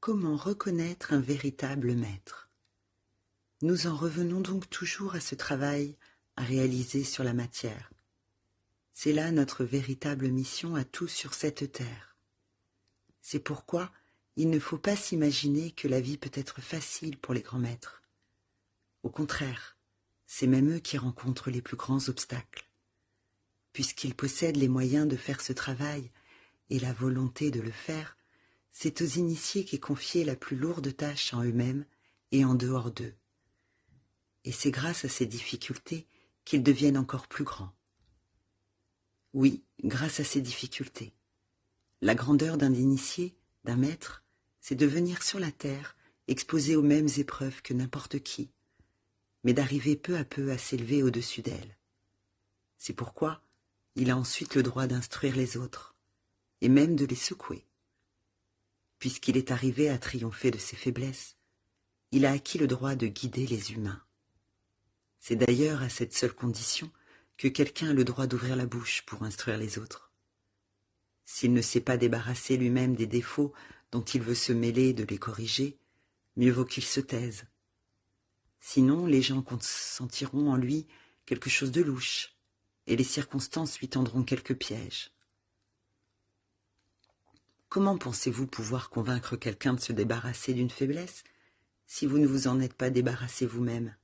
Comment reconnaître un véritable maître? Nous en revenons donc toujours à ce travail à réaliser sur la matière. C'est là notre véritable mission à tous sur cette terre. C'est pourquoi il ne faut pas s'imaginer que la vie peut être facile pour les grands maîtres. Au contraire, c'est même eux qui rencontrent les plus grands obstacles. Puisqu'ils possèdent les moyens de faire ce travail et la volonté de le faire, c'est aux initiés qu'est confiée la plus lourde tâche en eux-mêmes et en dehors d'eux. Et c'est grâce à ces difficultés qu'ils deviennent encore plus grands. Oui, grâce à ces difficultés. La grandeur d'un initié, d'un maître, c'est de venir sur la terre exposé aux mêmes épreuves que n'importe qui, mais d'arriver peu à peu à s'élever au-dessus d'elles. C'est pourquoi il a ensuite le droit d'instruire les autres, et même de les secouer. Puisqu'il est arrivé à triompher de ses faiblesses, il a acquis le droit de guider les humains. C'est d'ailleurs à cette seule condition que quelqu'un a le droit d'ouvrir la bouche pour instruire les autres. S'il ne s'est pas débarrassé lui-même des défauts dont il veut se mêler de les corriger, mieux vaut qu'il se taise. Sinon, les gens sentiront en lui quelque chose de louche, et les circonstances lui tendront quelques pièges. Comment pensez-vous pouvoir convaincre quelqu'un de se débarrasser d'une faiblesse si vous ne vous en êtes pas débarrassé vous-même?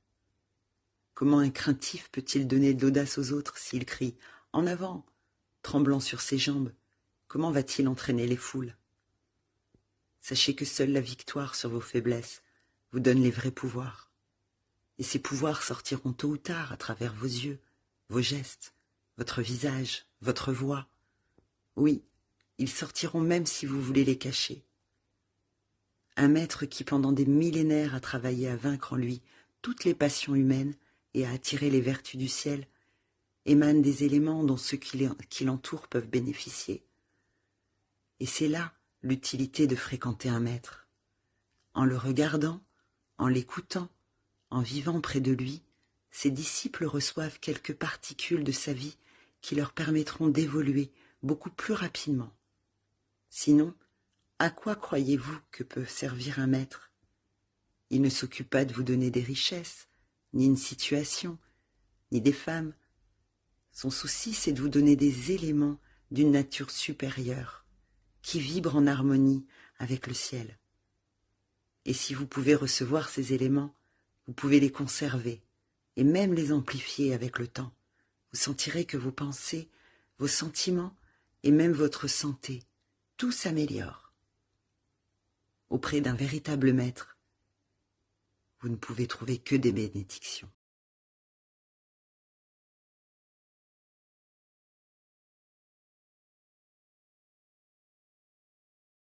Comment un craintif peut-il donner de l'audace aux autres s'il crie « En avant !» tremblant sur ses jambes? Comment va-t-il entraîner les foules? Sachez que seule la victoire sur vos faiblesses vous donne les vrais pouvoirs. Et ces pouvoirs sortiront tôt ou tard à travers vos yeux, vos gestes, votre visage, votre voix. Oui, ils sortiront même si vous voulez les cacher. Un maître qui pendant des millénaires a travaillé à vaincre en lui toutes les passions humaines et à attirer les vertus du ciel, émane des éléments dont ceux qui l'entourent peuvent bénéficier. Et c'est là l'utilité de fréquenter un maître. En le regardant, en l'écoutant, en vivant près de lui, ses disciples reçoivent quelques particules de sa vie qui leur permettront d'évoluer beaucoup plus rapidement. Sinon, à quoi croyez-vous que peut servir un maître? Il ne s'occupe pas de vous donner des richesses, ni une situation, ni des femmes. Son souci, c'est de vous donner des éléments d'une nature supérieure, qui vibrent en harmonie avec le ciel. Et si vous pouvez recevoir ces éléments, vous pouvez les conserver et même les amplifier avec le temps. Vous sentirez que vos pensées, vos sentiments et même votre santé, tout s'améliore. Auprès d'un véritable maître, vous ne pouvez trouver que des bénédictions.